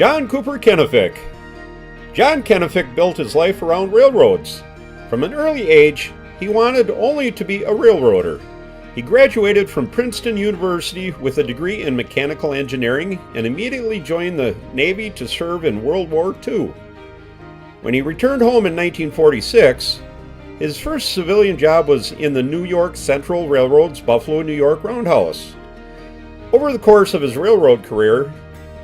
John Cooper Kenefick. John Kenefick built his life around railroads. From an early age, he wanted only to be a railroader. He graduated from Princeton University with a degree in mechanical engineering and immediately joined the Navy to serve in World War II. When he returned home in 1946, his first civilian job was in the New York Central Railroad's Buffalo, New York roundhouse. Over the course of his railroad career,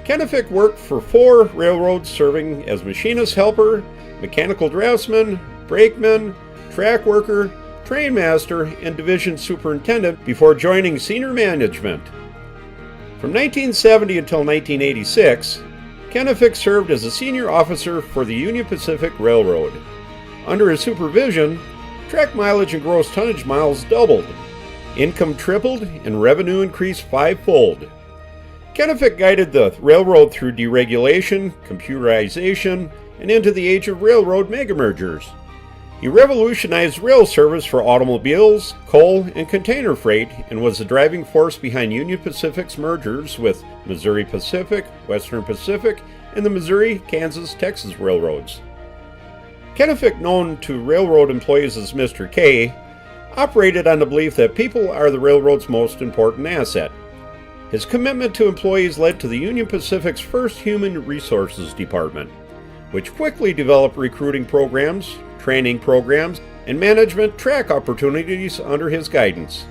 Kenefick worked for 4 railroads serving as machinist helper, mechanical draftsman, brakeman, track worker, train master, and division superintendent before joining senior management. From 1970 until 1986, Kenefick served as a senior officer for the Union Pacific Railroad. Under his supervision, track mileage and gross tonnage miles doubled, income tripled, and revenue increased 5-fold. Kenefick guided the railroad through deregulation, computerization, and into the age of railroad megamergers. He revolutionized rail service for automobiles, coal, and container freight, and was the driving force behind Union Pacific's mergers with Missouri Pacific, Western Pacific, and the Missouri, Kansas, Texas railroads. Kenefick, known to railroad employees as Mr. K, operated on the belief that people are the railroad's most important asset. His commitment to employees led to the Union Pacific's first human resources department, which quickly developed recruiting programs, training programs, and management track opportunities under his guidance.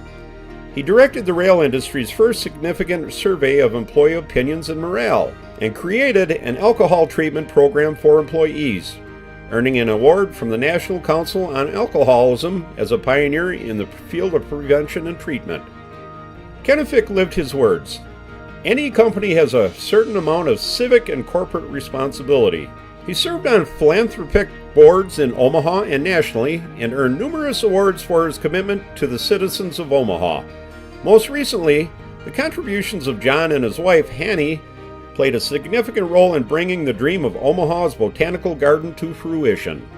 He directed the rail industry's first significant survey of employee opinions and morale, and created an alcohol treatment program for employees, earning an award from the National Council on Alcoholism as a pioneer in the field of prevention and treatment. Kenefick lived his words. Any company has a certain amount of civic and corporate responsibility. He served on philanthropic boards in Omaha and nationally, and earned numerous awards for his commitment to the citizens of Omaha. Most recently, the contributions of John and his wife, Hanny, played a significant role in bringing the dream of Omaha's botanical garden to fruition.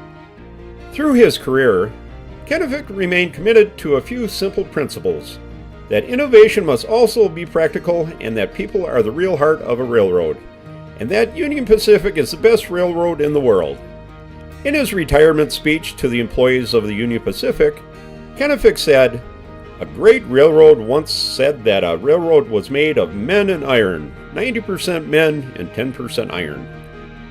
Through his career, Kenefick remained committed to a few simple principles: that innovation must also be practical, and that people are the real heart of a railroad, and that Union Pacific is the best railroad in the world. In his retirement speech to the employees of the Union Pacific, Kenefick said, "A great railroad once said that a railroad was made of men and iron, 90% men and 10% iron."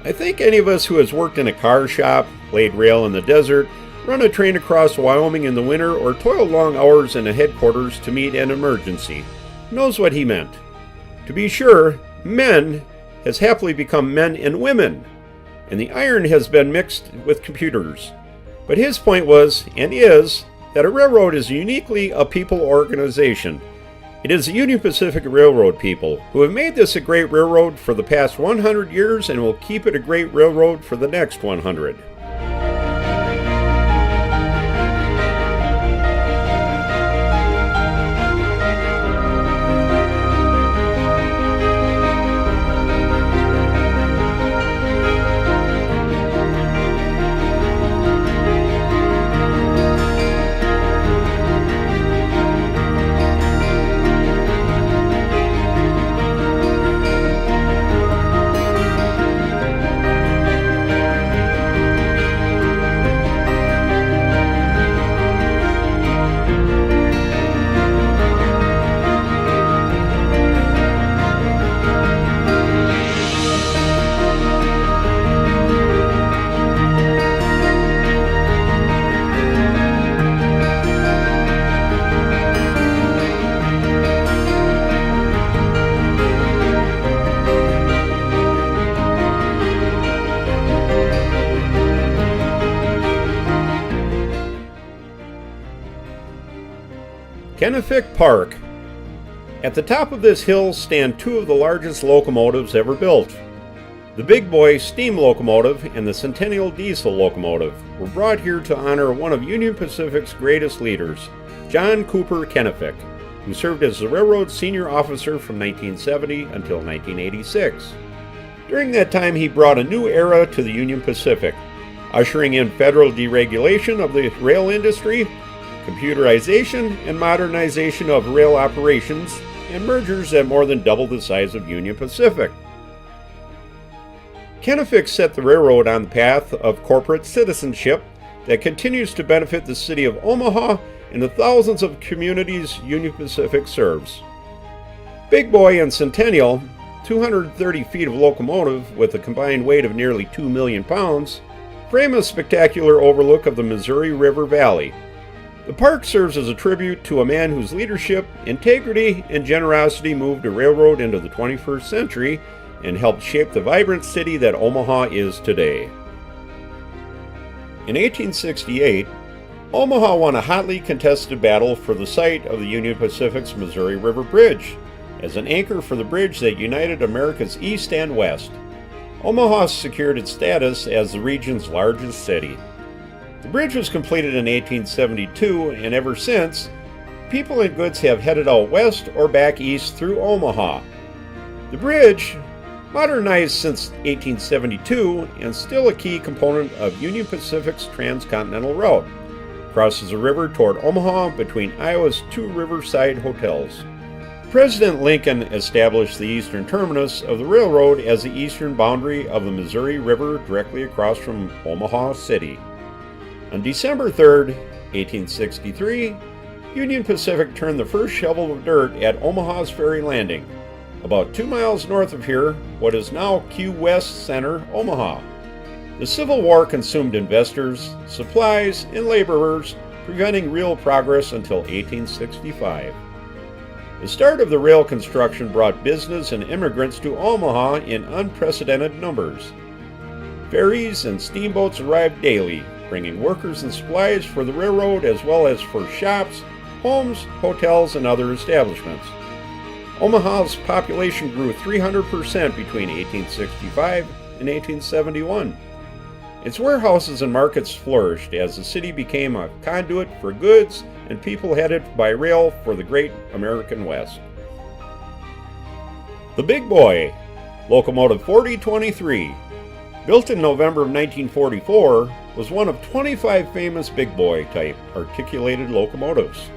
I think any of us who has worked in a car shop, laid rail in the desert, run a train across Wyoming in the winter, or toiled long hours in a headquarters to meet an emergency knows what he meant. To be sure, men has happily become men and women, and the iron has been mixed with computers. But his point was, and is, that a railroad is uniquely a people organization. It is the Union Pacific Railroad people who have made this a great railroad for the past 100 years and will keep it a great railroad for the next 100. Kenefick Park. At the top of this hill stand 2 of the largest locomotives ever built. The Bigboy steam locomotive and the Centennial diesel locomotive were brought here to honor one of Union Pacific's greatest leaders, John Cooper Kenefick, who served as the railroad senior officer from 1970 until 1986. During that time, he brought a new era to the Union Pacific, ushering in federal deregulation of the rail industry, computerization and modernization of rail operations, and mergers that more than doubled the size of Union Pacific. Kenefick set the railroad on the path of corporate citizenship that continues to benefit the city of Omaha and the thousands of communities Union Pacific serves. Bigboy and Centennial, 230 feet of locomotive with a combined weight of nearly 2 million pounds, frame a spectacular overlook of the Missouri River Valley. The park serves as a tribute to a man whose leadership, integrity, and generosity moved a railroad into the 21st century and helped shape the vibrant city that Omaha is today. In 1868, Omaha won a hotly contested battle for the site of the Union Pacific's Missouri River Bridge as an anchor for the bridge that united America's east and west. Omaha secured its status as the region's largest city. The bridge was completed in 1872, and ever since, people and goods have headed out west or back east through Omaha. The bridge, modernized since 1872 and still a key component of Union Pacific's transcontinental route, crosses the river toward Omaha between Iowa's two riverside hotels. President Lincoln established the eastern terminus of the railroad as the eastern boundary of the Missouri River directly across from Omaha City. On December 3, 1863, Union Pacific turned the first shovel of dirt at Omaha's Ferry Landing, about 2 miles north of here, what is now Q West Center, Omaha. The Civil War consumed investors, supplies, and laborers, preventing real progress until 1865. The start of the rail construction brought business and immigrants to Omaha in unprecedented numbers. Ferries and steamboats arrived daily, bringing workers and supplies for the railroad as well as for shops, homes, hotels, and other establishments. Omaha's population grew 300% between 1865 and 1871. Its warehouses and markets flourished as the city became a conduit for goods and people headed by rail for the great American West. The Bigboy, Locomotive 4023, built in November of 1944, was one of 25 famous Bigboy type articulated locomotives.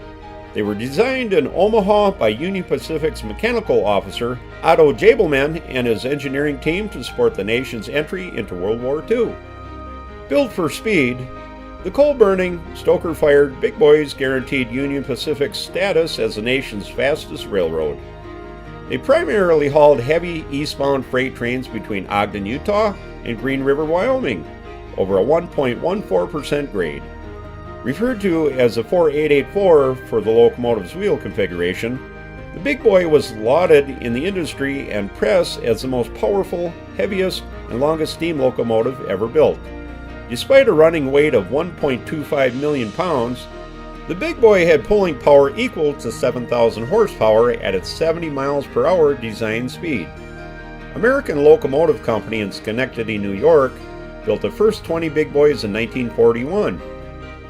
They were designed in Omaha by Union Pacific's mechanical officer Otto Jabelman and his engineering team to support the nation's entry into World War II. Built for speed, the coal-burning, stoker-fired Bigboys guaranteed Union Pacific's status as the nation's fastest railroad. They primarily hauled heavy eastbound freight trains between Ogden, Utah and Green River, Wyoming, over a 1.14% grade. Referred to as the 4884 for the locomotive's wheel configuration, the Bigboy was lauded in the industry and press as the most powerful, heaviest, and longest steam locomotive ever built. Despite a running weight of 1.25 million pounds, the Bigboy had pulling power equal to 7,000 horsepower at its 70 miles per hour design speed. American Locomotive Company in Schenectady, New York, built the first 20 Bigboys in 1941.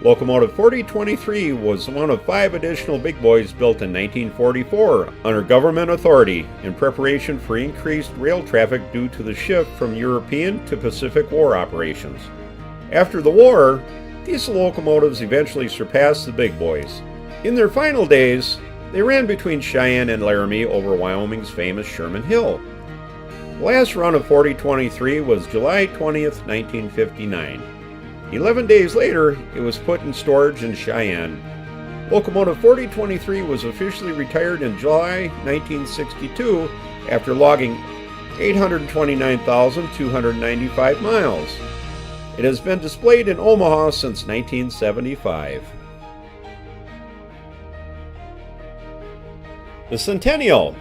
Locomotive 4023 was one of 5 additional Bigboys built in 1944 under government authority in preparation for increased rail traffic due to the shift from European to Pacific War operations. After the war, these locomotives eventually surpassed the Bigboys. In their final days, they ran between Cheyenne and Laramie over Wyoming's famous Sherman Hill. The last run of 4023 was July 20th, 1959. 11 days later, it was put in storage in Cheyenne. Locomotive 4023 was officially retired in July 1962 after logging 829,295 miles. It has been displayed in Omaha since 1975. The Centennial,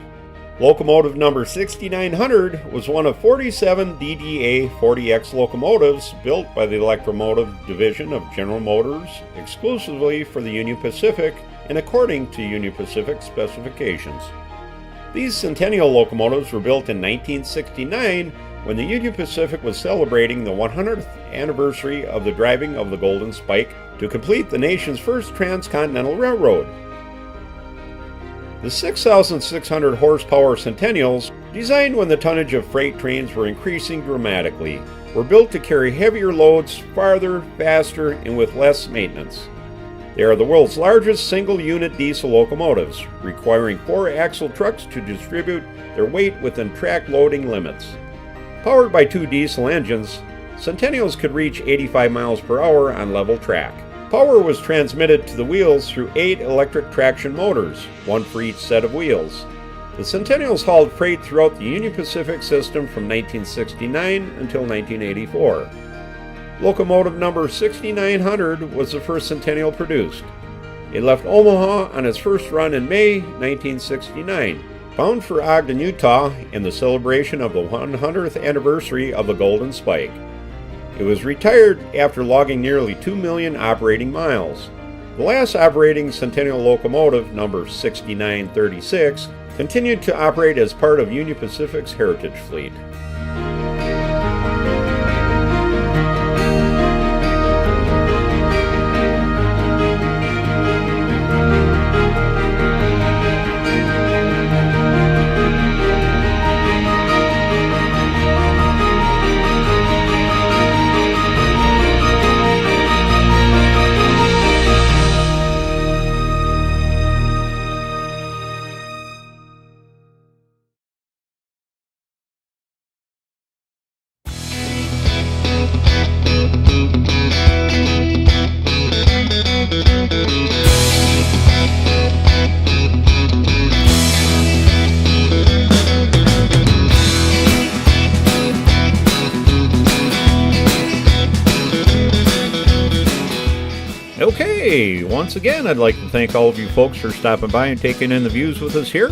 locomotive number 6900, was one of 47 DDA 40X locomotives built by the Electromotive Division of General Motors exclusively for the Union Pacific and according to Union Pacific specifications. These Centennial locomotives were built in 1969 when the Union Pacific was celebrating the 100th anniversary of the driving of the Golden Spike to complete the nation's first transcontinental railroad. The 6,600 horsepower Centennials, designed when the tonnage of freight trains were increasing dramatically, were built to carry heavier loads farther, faster, and with less maintenance. They are the world's largest single-unit diesel locomotives, requiring 4-axle trucks to distribute their weight within track loading limits. Powered by 2 diesel engines, Centennials could reach 85 miles per hour on level track. Power was transmitted to the wheels through 8 electric traction motors, one for each set of wheels. The Centennials hauled freight throughout the Union Pacific system from 1969 until 1984. Locomotive number 6900 was the first Centennial produced. It left Omaha on its first run in May 1969, bound for Ogden, Utah in the celebration of the 100th anniversary of the Golden Spike. It was retired after logging nearly 2 million operating miles. The last operating Centennial locomotive, number 6936, continued to operate as part of Union Pacific's heritage fleet. Okay, once again, I'd like to thank all of you folks for stopping by and taking in the views with us here.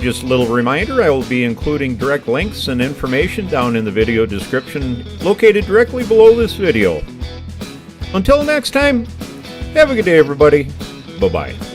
Just a little reminder, I will be including direct links and information down in the video description located directly below this video. Until next time, have a good day, everybody. Bye-bye.